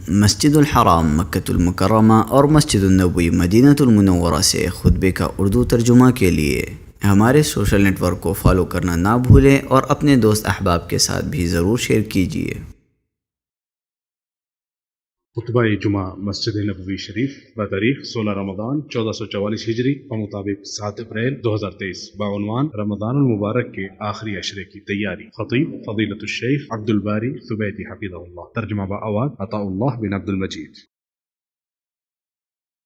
مسجد الحرام مکۃ المکرمہ اور مسجد النبوی مدینہ المنورہ سے خطبے کا اردو ترجمہ کے لیے ہمارے سوشل نیٹ ورک کو فالو کرنا نہ بھولیں اور اپنے دوست احباب کے ساتھ بھی ضرور شیئر کیجیے۔ خطبہ جمعہ مسجد نبوی شریف بتاریخ 16 رمضان 1444 ہجری بمطابق 7 اپریل 2023 بعنوان رمضان المبارک کے آخری عشرے کی تیاری۔ خطیب فضیلۃ الشیخ عبد الباری ثبیتی حفظہ اللہ، ترجمہ بآواز عطاء اللہ بن عبد المجید۔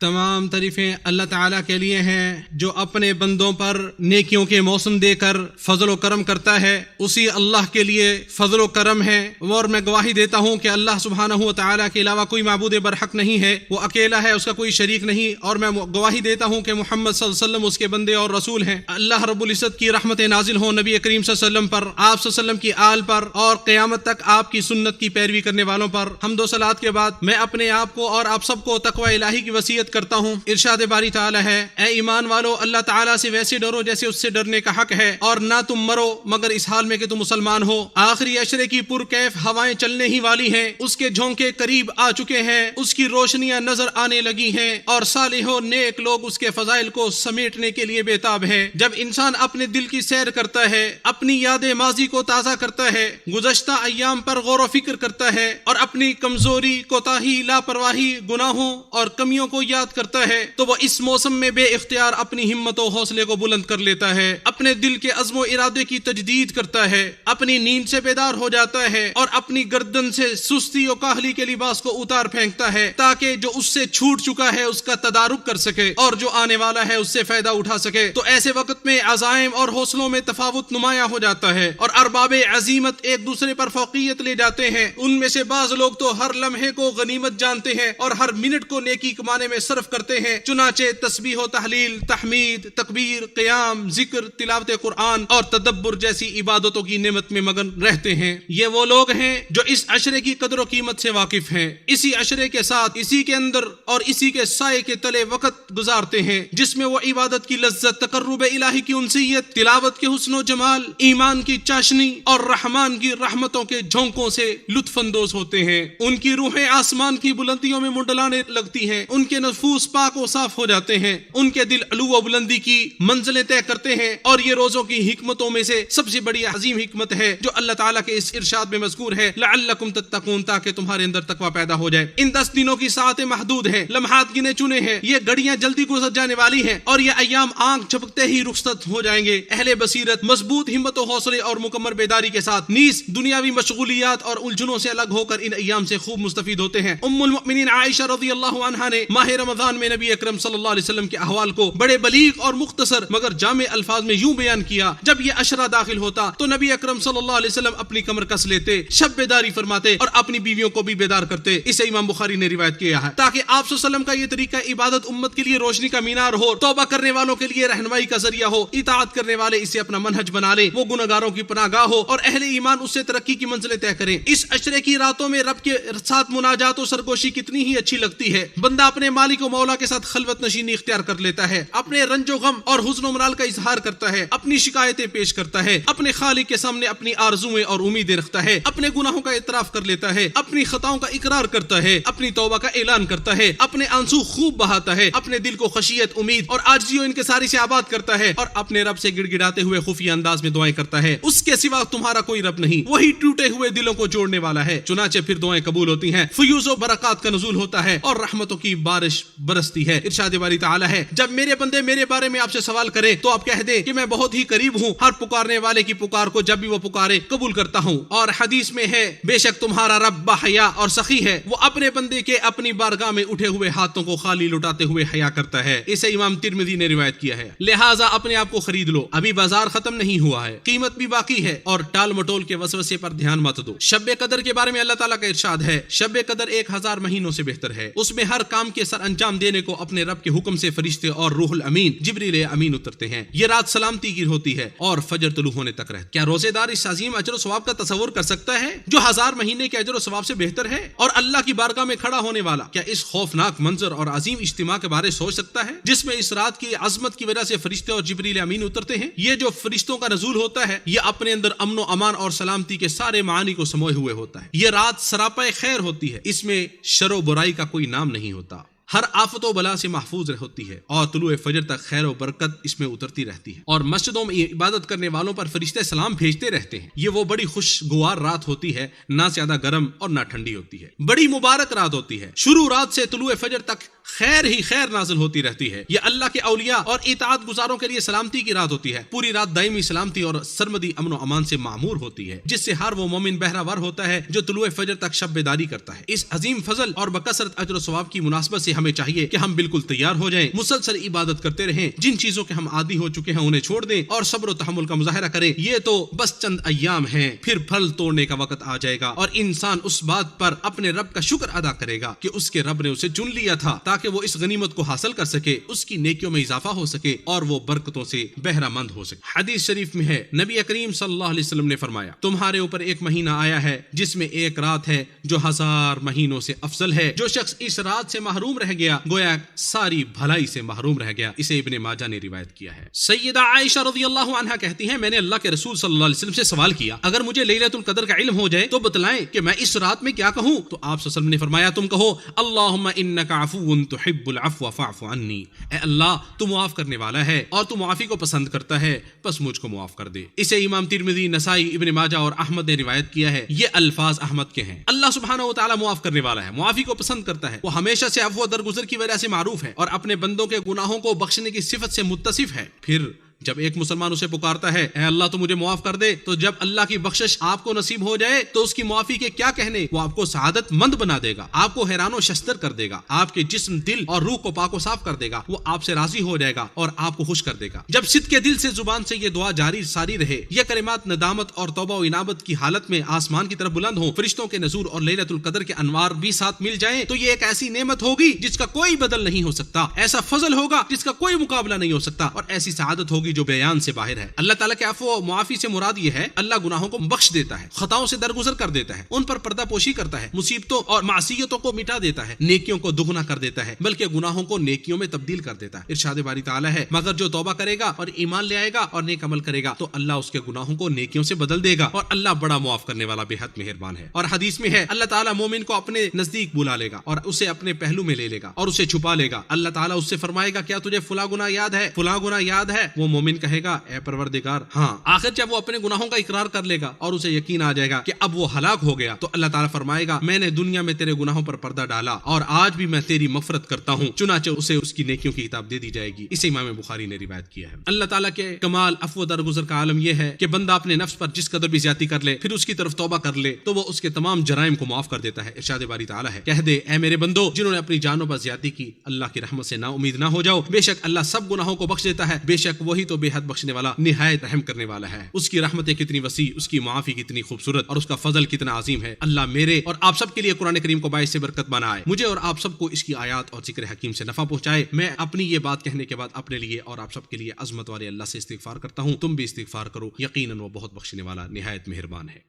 تمام تعریفیں اللہ تعالیٰ کے لیے ہیں جو اپنے بندوں پر نیکیوں کے موسم دے کر فضل و کرم کرتا ہے۔ اسی اللہ کے لیے فضل و کرم ہے، اور میں گواہی دیتا ہوں کہ اللہ سبحانہ و تعالیٰ کے علاوہ کوئی معبود برحق نہیں ہے، وہ اکیلا ہے، اس کا کوئی شریک نہیں، اور میں گواہی دیتا ہوں کہ محمد صلی اللہ علیہ وسلم اس کے بندے اور رسول ہیں۔ اللہ رب العزت کی رحمت نازل ہو نبی کریم صلی اللہ علیہ وسلم پر، آپ صلی اللہ علیہ وسلم کی آل پر، اور قیامت تک آپ کی سنت کی پیروی کرنے والوں پر۔ حمد و صلوات کے بعد میں اپنے آپ کو اور آپ سب کو تقوی الہی کی وصیت کرتا ہوں۔ ارشاد باری تعالیٰ ہے، اے ایمان والو، اللہ تعالیٰ سے ویسے ڈرو جیسے اس سے ڈرنے کا حق ہے، اور نہ تم مرو مگر اس حال میں کہ تم مسلمان ہو۔ آخری عشرے کی پرکیف ہوائیں چلنے ہی والی ہیں، اس کے جھونکے قریب آ چکے ہیں، اس کی روشنیاں نظر آنے لگی ہیں، اور صالح و نیک لوگ اس کے فضائل کو سمیٹنے کے لیے بےتاب ہیں۔ جب انسان اپنے دل کی سیر کرتا ہے، اپنی یاد ماضی کو تازہ کرتا ہے، گزشتہ ایام پر غور و فکر کرتا ہے، اور اپنی کمزوری، کوتاہی، لاپرواہی، گناہوں اور کمیوں کو یاد کرتا ہے، تو وہ اس موسم میں بے اختیار اپنی ہمت و حوصلے کو بلند کر لیتا ہے، اپنے دل کے عزم و ارادے کی تجدید کرتا ہے، اپنی نیند سے بیدار ہو جاتا ہے، اور اپنی گردن سے سستی و کاہلی کے لباس کو اتار پھینکتا ہے، تاکہ جو اس سے چھوٹ چکا ہے اس کا تدارک کر سکے، اور جو آنے والا ہے اس سے فائدہ اٹھا سکے۔ تو ایسے وقت میں عزائم اور حوصلوں میں تفاوت نمایاں ہو جاتا ہے، اور ارباب عزیمت ایک دوسرے پر فوقیت لے جاتے ہیں۔ ان میں سے بعض لوگ تو ہر لمحے کو غنیمت جانتے ہیں، اور ہر منٹ کو نیکی کمانے میں صرف کرتے ہیں، چنانچہ تسبیح و تحلیل، تحمید، تکبیر، قیام، ذکر، تلاوت قرآن اور تدبر جیسی عبادتوں کی نعمت میں مگن رہتے ہیں۔ یہ وہ لوگ ہیں جو اس عشرے کی قدر و قیمت سے واقف ہیں، اسی عشرے کے ساتھ، اسی کے اندر اور اسی کے سائے کے تلے وقت گزارتے ہیں، جس میں وہ عبادت کی لذت، تقرب الہی کی انسیت، تلاوت کے حسن و جمال، ایمان کی چاشنی اور رحمان کی رحمتوں کے جھونکوں سے لطف اندوز ہوتے ہیں۔ ان کی روحیں آسمان کی بلندیوں میں منڈلانے لگتی ہیں، ان کے نفوس پاک و صاف ہو جاتے ہیں، ان کے دل علو و بلندی کی منزلیں طے کرتے ہیں، اور یہ روزوں کی حکمتوں میں سے سب سے بڑی عظیم حکمت ہے جو اللہ تعالیٰ کے اس ارشاد میں مذکور ہے، لعلکم تتقون، تاکہ تمہارے اندر تقوی پیدا ہو جائے۔ ان 10 دنوں کی ساعتیں محدود ہیں، لمحات گنے چنے ہیں، یہ گھڑیاں جلدی گزر جانے والی ہیں، اور یہ ایام آنکھ جھپکتے ہی رخصت ہو جائیں گے۔ اہل بصیرت مضبوط ہمت و حوصلے اور مکمل بیداری کے ساتھ نیز دنیاوی مشغولیات اور الجھنوں سے الگ ہو کر ان ایام سے خوب مستفید ہوتے ہیں۔ ام المؤمنین عائشہ رضی اللہ عنہا نے ماہ رمضان میں نبی اکرم صلی اللہ علیہ وسلم کے احوال کو بڑے بلیغ اور مختصر مگر جامع الفاظ میں یوں بیان کیا، جب یہ عشرہ داخل ہوتا تو نبی اکرم صلی اللہ علیہ وسلم اپنی کمر کس لیتے، شب بیداری فرماتے، اور اپنی بیویوں کو بھی بیدار کرتے۔ اسے امام بخاری نے روایت کیا ہے، تاکہ آپ صلی اللہ علیہ وسلم کا یہ طریقہ عبادت امت کے لیے روشنی کا مینار ہو، توبہ کرنے والوں کے لیے رہنمائی کا ذریعہ ہو، اطاعت کرنے والے اسے اپنا منہج بنا لیں، وہ گنہگاروں کی پناہ گاہ ہو، اور اہل ایمان اس سے ترقی کی منزلیں طے کریں۔ اس عشرے کی راتوں میں رب کے ساتھ مناجات و سرگوشی کتنی ہی اچھی لگتی ہے۔ بندہ اپنے مالک و مولا کے ساتھ خلوت نشینی اختیار کر لیتا ہے، اپنے رنج و غم اور حزن و ملال کا اظہار کرتا ہے، اپنی شکایتیں پیش کرتا ہے، اپنے خالق کے سامنے اپنی آرزویں اور امیدیں رکھتا ہے، اپنے گناہوں کا اعتراف کر لیتا ہے، اپنی خطاؤں کا اقرار کرتا ہے، اپنی توبہ کا اعلان کرتا ہے، اپنے آنسو خوب بہاتا ہے، اپنے دل کو خشیت، امید اور عاجزی و انکساری سے آباد کرتا ہے، اور اپنے رب سے گڑ گڑاتے ہوئے خفیہ انداز میں دعائیں کرتا ہے۔ اس کے سوا تمہارا کوئی رب نہیں، وہی ٹوٹے ہوئے دلوں کو جوڑنے والا ہے۔ چنانچہ پھر دعائیں قبول ہوتی ہیں، فیوز و برکات کا نزول ہوتا ہے، اور رحمتوں کی بارش برستی ہے۔ ارشاد باری تعالیٰ ہے، جب میرے بندے میرے بارے میں آپ سے سوال کریں تو آپ کہہ دیں کہ میں بہت ہی قریب ہوں، ہر پکارنے والے کی پکار کو جب بھی وہ پکارے قبول کرتا ہوں۔ اور حدیث میں ہے، بے شک تمہارا رب باحیا اور سخی ہے، وہ اپنے بندے کے اپنی بارگاہ میں اٹھے ہوئے ہاتھوں کو خالی لٹاتے ہوئے حیا کرتا ہے۔ اسے امام ترمذی نے روایت کیا ہے۔ لہٰذا اپنے آپ کو خرید لو، ابھی بازار ختم نہیں ہوا ہے، قیمت بھی باقی ہے، اور ٹال مٹول کے وسوسے پر دھیان مت دو۔ شب قدر کے بارے میں اللہ تعالیٰ کا ارشاد ہے، شب قدر 1000 مہینوں سے بہتر ہے، اس میں ہر کام کے سر انجام دینے کو اپنے رب کے حکم سے فرشتے اور روح الامین جبریل امین اترتے ہیں. یہ رات سلامتی کی ہوتی ہے اور فجر طلوع ہونے تک رہتی. کیا روزے دار اس عظیم اجر و ثواب کا تصور کر سکتا ہے جو 1000 مہینے کے اجر و ثواب سے بہتر ہے؟ اور اللہ کی بارگاہ میں کھڑا ہونے والا کیا اس خوفناک منظر اور عظیم اجتماع کے بارے سوچ سکتا ہے جس میں اس رات کی عظمت کی وجہ سے فرشتے اور جبریل امین اترتے ہیں؟ یہ جو فرشتوں کا نزول ہوتا ہے یہ اپنے اندر امن و امان اور سلامتی کے سارے معانی کو سموئے ہوئے ہوتا ہے. یہ رات سراپا خیر ہوتی ہے. اس میں شر و برائی کا کوئی نام نہیں ہوتا. ہر آفت و بلا سے محفوظ ہوتی ہے اور طلوع فجر تک خیر و برکت اس میں اترتی رہتی ہے. اور مسجدوں میں عبادت کرنے والوں پر فرشتے سلام بھیجتے رہتے ہیں. یہ وہ بڑی خوشگوار رات ہوتی ہے، نہ زیادہ گرم اور نہ ٹھنڈی ہوتی ہے. بڑی مبارک رات ہوتی ہے. شروع رات سے طلوع فجر تک خیر ہی خیر نازل ہوتی رہتی ہے. یہ اللہ کے اولیاء اور اطاعت گزاروں کے لیے سلامتی کی رات ہوتی ہے. پوری رات دائمی سلامتی اور سرمدی امن و امان سے معمور ہوتی ہے جس سے ہر وہ مومن بہراور ہوتا ہے جو طلوع فجر تک شب بیداری کرتا ہے. اس عظیم فضل اور بکثرت اجر و ثواب کی مناسبت سے ہمیں چاہیے کہ ہم بالکل تیار ہو جائیں، مسلسل عبادت کرتے رہیں، جن چیزوں کے ہم عادی ہو چکے ہیں انہیں چھوڑ دیں اور صبر و تحمل کا مظاہرہ کریں. یہ تو بس چند ایام ہیں، پھر پھل توڑنے کا وقت آ جائے گا اور انسان اس بات پر اپنے رب کا شکر ادا کرے گا کہ اس کے رب نے اسے چن لیا تھا تاکہ وہ اس غنیمت کو حاصل کر سکے، اس کی نیکیوں میں اضافہ ہو سکے اور وہ برکتوں سے بہرہ مند ہو سکے. حدیث شریف میں ہے، نبی کریم صلی اللہ علیہ وسلم نے فرمایا، تمہارے اوپر ایک مہینہ آیا ہے جس میں ایک رات ہے جو 1000 مہینوں سے افضل ہے. جو شخص اس رات سے محروم رہ گیا گویا ساری بھلائی سے محروم رہ گیا. اسے ابن ماجہ نے روایت کیا ہے. سیدہ عائشہ رضی اللہ عنہا کہتی ہیں، میں نے اللہ کے رسول صلی اللہ علیہ وسلم سے سوال کیا، اگر مجھے لیلۃ القدر کا علم ہو جائے تو بتلائیں کہ میں اس رات میں کیا کہوں. تو آپ صلی اللہ علیہ وسلم نے فرمایا، تم کہو اللہم انک عفو تحب العفو فاعف عنی. اے اللہ تو معاف کرنے والا ہے اور تو معافی کو پسند کرتا ہے، بس مجھ کو معاف کر دے. اسے امام ترمذی، نسائی، ابن ماجہ اور احمد نے روایت کیا ہے. یہ الفاظ احمد کے ہیں. اللہ سبحانہ و تعالی معاف کرنے والا ہے، معافی کو پسند کرتا ہے. وہ ہمیشہ سے عفو درگزر کی وجہ سے معروف ہے اور اپنے بندوں کے گناہوں کو بخشنے کی صفت سے متصف ہے. پھر جب ایک مسلمان اسے پکارتا ہے اے اللہ تو مجھے معاف کر دے، تو جب اللہ کی بخشش آپ کو نصیب ہو جائے تو اس کی معافی کے کیا کہنے، وہ آپ کو سعادت مند بنا دے گا، آپ کو حیران و شستر کر دے گا، آپ کے جسم، دل اور روح کو پاک و صاف کر دے گا. وہ آپ سے راضی ہو جائے گا اور آپ کو خوش کر دے گا. جب صدق کے دل سے زبان سے یہ دعا جاری ساری رہے، یہ کلمات ندامت اور توبہ و انابت کی حالت میں آسمان کی طرف بلند ہوں، فرشتوں کے نزول اور لیلۃ القدر کے انوار بھی ساتھ مل جائیں، تو یہ ایک ایسی نعمت ہوگی جس کا کوئی بدل نہیں ہو سکتا، ایسا فضل ہوگا جس کا کوئی مقابلہ نہیں ہو سکتا، اور ایسی سعادت ہوگی جو بیان سے باہر ہے. اللہ تعالیٰ کے عفو و معافی سے مراد یہ ہے اللہ گناہوں کو بخش دیتا ہے، خطاؤں سے درگزر کر دیتا ہے، ان پر پردہ پوشی کرتا ہے، مصیبتوں اور معصیتوں کو مٹا دیتا ہے، نیکیوں کو دگنا کر دیتا ہے، بلکہ گناہوں کو نیکیوں میں تبدیل کر دیتا ہے. ارشاد باری تعالیٰ ہے، مگر جو توبہ کرے گا اور ایمان لے آئے گا اور نیک عمل کرے گا تو اللہ اس کے گناہوں کو نیکیوں سے بدل دے گا، اور اللہ بڑا معاف کرنے والا بے حد مہربان ہے. اور حدیث میں ہے اللہ تعالیٰ مومن کو اپنے نزدیک بلا لے گا اور اسے اپنے پہلو میں لے لے گا اور اسے چھپا لے گا. اللہ تعالیٰ اس سے فرمائے گا کیا تجھے فلاں گناہ یاد ہے، فلاں گناہ یاد ہے؟ وہ مومن کہے گا اے پروردگار ہاں. آخر جب وہ اپنے گناہوں کا اقرار کر لے گا اور اسے یقین آ جائے گا کہ اب وہ ہلاک ہو گیا تو اللہ تعالیٰ فرمائے گا میں نے دنیا میں تیرے گناہوں پر پردہ ڈالا اور آج بھی میں تیری مغفرت کرتا ہوں، چنانچہ اسے اس کی نیکیوں کی کتاب دے دی جائے گی. اسے امام بخاری نے روایت کیا ہے. اللہ تعالیٰ کے کمال عفو درگزر کا عالم یہ ہے کہ بندہ اپنے نفس پر جس قدر بھی زیادتی کر لے پھر اس کی طرف توبہ کر لے تو وہ اس کے تمام جرائم کو معاف کر دیتا ہے. ارشاد باری تعالیٰ ہے، کہہ دے اے میرے بندو جنہوں نے اپنی جانوں پر زیادتی کی اللہ کی رحمت سے نا امید نہ ہو جاؤ، بے شک اللہ سب گناہوں کو بخش دیتا ہے، بے شک وہی تو بے حد بخشنے والا نہایت رحم کرنے والا ہے. اس کی رحمتیں کتنی وسیع، اس کی معافی کتنی خوبصورت اور اس کا فضل کتنا عظیم ہے. اللہ میرے اور آپ سب کے لیے قرآن کریم کو باعث برکت بنائے، مجھے اور آپ سب کو اس کی آیات اور ذکر حکیم سے نفع پہنچائے. میں اپنی یہ بات کہنے کے بعد اپنے لیے اور آپ سب کے لیے عظمت والے اللہ سے استغفار کرتا ہوں. تم بھی استغفار کرو، یقیناً وہ بہت بخشنے والا نہایت مہربان ہے.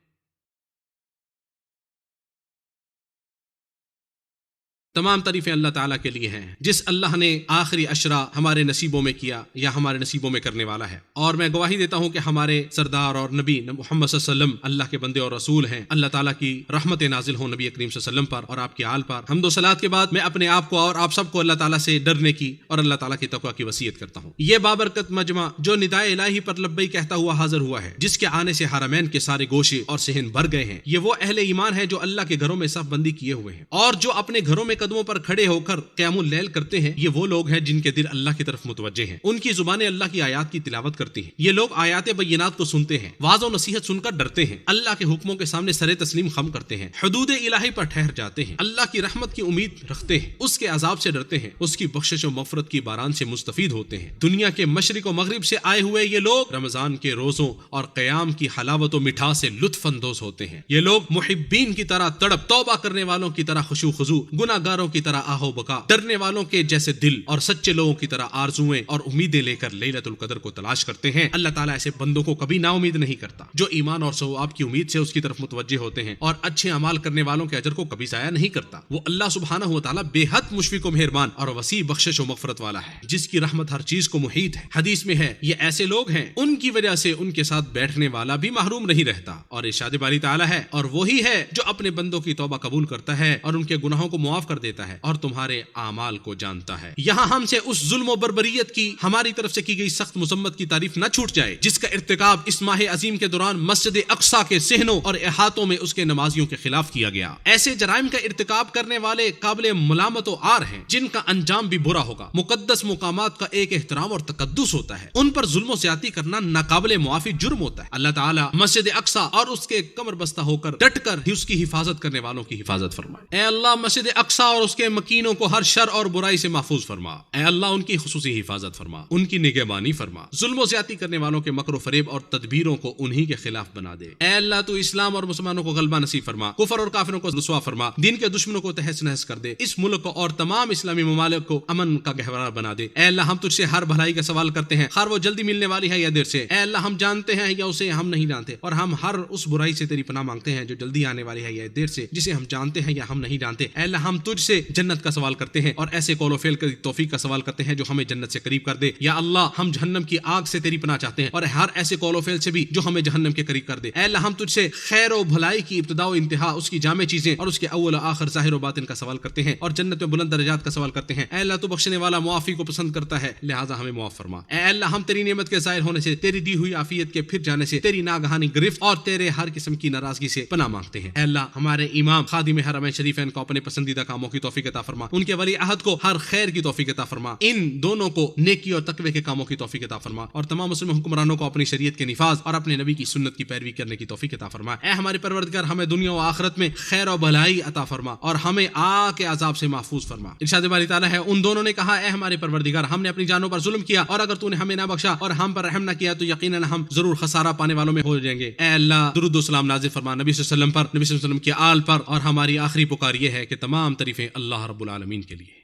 تمام تعریفیں اللہ تعالیٰ کے لیے ہیں جس اللہ نے آخری عشرہ ہمارے نصیبوں میں کیا یا ہمارے نصیبوں میں کرنے والا ہے. اور میں گواہی دیتا ہوں کہ ہمارے سردار اور نبی محمد صلی اللہ علیہ وسلم اللہ کے بندے اور رسول ہیں. اللہ تعالیٰ کی رحمت نازل ہو نبی کریم صلی اللہ علیہ وسلم پر اور آپ کے آل پر. حمد و صلات کے بعد میں اپنے آپ کو اور آپ سب کو اللہ تعالیٰ سے ڈرنے کی اور اللہ تعالیٰ کی تقویٰ کی وصیت کرتا ہوں. یہ بابرکت مجمع جو ندائے الہی پر لبئی کہتا ہوا حاضر ہوا ہے، جس کے آنے سے حرمین کے سارے گوشے اور صحن بھر گئے ہیں، یہ وہ اہل ایمان ہے جو اللہ کے گھروں میں صف بندی کیے ہوئے ہیں اور جو اپنے گھروں میں قدموں پر کھڑے ہو کر قیام اللیل کرتے ہیں. یہ وہ لوگ ہیں جن کے دل اللہ کی طرف متوجہ ہیں، ان کی زبانیں اللہ کی آیات کی تلاوت کرتی ہیں. یہ لوگ آیات بینات کو سنتے ہیں، واعظ و نصیحت سن کر ڈرتے ہیں، اللہ کے حکموں کے سامنے سر تسلیم خم کرتے ہیں، حدود الہی پر ٹھہر جاتے ہیں، اللہ کی رحمت کی امید رکھتے ہیں، اس کے عذاب سے ڈرتے ہیں، اس کی بخشش و مغفرت کی باران سے مستفید ہوتے ہیں. دنیا کے مشرق و مغرب سے آئے ہوئے یہ لوگ رمضان کے روزوں اور قیام کی حلاوت و مٹھاس سے لطف اندوز ہوتے ہیں. یہ لوگ محبین کی طرح تڑپ، توبہ کرنے والوں کی طرح خشوع خضوع، گناہ پرہیزگاروں کی طرح آہو بکا، ڈرنے والوں کے جیسے دل اور سچے لوگوں کی طرح آرزویں اور امیدیں لے کر لیلۃ القدر کو تلاش کرتے ہیں۔ اللہ تعالیٰ ایسے بندوں کو کبھی نا امید نہیں کرتا جو ایمان اور ثواب کی امید سے اس کی طرف متوجہ ہوتے ہیں، اور اچھے اعمال کرنے والوں کے اجر کو کبھی ضائع نہیں کرتا۔ وہ اللہ سبحانہ و تعالیٰ بے حد مشفق و مہربان اور وسیع بخشش و مغفرت والا ہے، جس کی رحمت ہر چیز کو محیط ہے۔ حدیث میں ہے یہ ایسے لوگ ہیں ان کی وجہ سے ان کے ساتھ بیٹھنے والا بھی محروم نہیں رہتا، اور ارشاد باری تعالیٰ ہے اور وہی ہے جو اپنے بندوں کی توبہ قبول کرتا ہے اور ان کے گناہوں کو معاف کر دیتا ہے اور تمہارے اعمال کو جانتا ہے۔ یہاں ہم سے اس ظلم و بربریت کی ہماری طرف سے کی گئی سخت مذمت کی تعریف نہ چھوٹ جائے جس کا ارتکاب اس ماہ عظیم کے دوران مسجد اقصیٰ کے صحنوں اور احاطوں میں اس کے نمازیوں کے خلاف کیا گیا۔ ایسے جرائم کا ارتکاب کرنے والے قابل ملامت و عار ہیں جن کا انجام بھی برا ہوگا۔ مقدس مقامات کا ایک احترام اور تقدس ہوتا ہے، ان پر ظلم و زیادتی کرنا ناقابل معافی جرم ہوتا ہے۔ اللہ تعالیٰ مسجد اقصیٰ اور اس کے کمر بستہ ہو کر ڈٹ کر ہی اس کی حفاظت کرنے والوں کی حفاظت فرمائے۔ اے اللہ مسجد اقصیٰ اور اس کے مکینوں کو ہر شر اور برائی سے محفوظ فرما۔ اے اللہ ان کی خصوصی حفاظت فرما، ان کی نگہبانی فرما، ظلم و زیادتی کرنے والوں کے مکر و فریب اور تدبیروں کو انہی کے خلاف بنا دے۔ اے اللہ تو اسلام اور مسلمانوں کو غلبہ نصیب فرما، کفر اور کافروں کو رسوا فرما، دین کے دشمنوں کو تہس نہس کر دے، اس ملک کو اور تمام اسلامی ممالک کو امن کا گہوارہ بنا دے۔ اے اللہ ہم تجھ سے ہر بھلائی کا سوال کرتے ہیں، خواہ وہ جلدی ملنے والی ہے یا دیر سے۔ اے اللہ ہم جانتے ہیں یا اسے ہم نہیں جانتے، اور ہم ہر اس برائی سے تیری پناہ مانگتے ہیں جو جلدی آنے والی ہے یا دیر سے، جسے ہم جانتے ہیں یا ہم نہیں جانتے۔ اے اللہ ہم تجھ سے جنت کا سوال کرتے ہیں اور ایسے قول و فعل کی توفیق کا سوال کرتے ہیں جو ہمیں جنت سے قریب کر دے۔ یا اللہ ہم جہنم کی آگ سے تیری پناہ چاہتے ہیں اور ہر ایسے قول و فعل سے بھی جو ہمیں جہنم کے قریب کر دے۔ اے اللہ ہم تجھ سے خیر و بھلائی کی ابتدا و انتہا، اس کی جامع چیزیں اور اس کے اول و آخر ظاہر و باطن کا سوال کرتے ہیں، اور جنت میں بلند درجات کا سوال کرتے ہیں۔ اے اللہ تو بخشنے والا معافی کو پسند کرتا ہے، لہٰذا ہمیں معاف فرما۔ اے اللہ ہم تیری نعمت کے ظاہر ہونے سے، تیری دی ہوئی عافیت کے پھر جانے سے، تیری ناگہانی گرفت اور تیرے ہر قسم کی ناراضگی سے پناہ مانگتے ہیں۔ اے اللہ ہمارے امام خادم حرمین شریفین کو اپنے پسندیدہ کاموں کی توفیق عطا فرما، ان کے ولی عہد کو ہر خیر کی توفیق عطا فرما، ان دونوں کو نیکی اور تقوی کے کاموں کی توفیق عطا فرما، اور تمام مسلم حکمرانوں کو اپنی شریعت کے نفاذ اور اپنے نبی کی سنت کی پیروی کرنے کی توفیق عطا فرما۔ اے ہمارے پروردگار ہمیں دنیا و آخرت میں خیر و بھلائی عطا فرما اور ہمیں آگ کے عذاب سے محفوظ فرما۔ ارشاد باری تعالیٰ ہے ان دونوں نے کہا اے ہمارے پروردگار ہم نے اپنی جانوں پر ظلم کیا اور اگر تو نے ہمیں نہ بخشا اور ہم پر رحم نہ کیا تو یقیناً ہم ضرور خسارہ پانے والوں میں ہو جائیں گے۔ اے اللہ درود و سلام نازل فرما نبی صلی اللہ علیہ وسلم پر، نبی صلی اللہ علیہ وسلم کے آل پر، اور ہماری آخری پکار یہ ہے کہ تمام تعریفیں اللہ رب العالمین کے لیے۔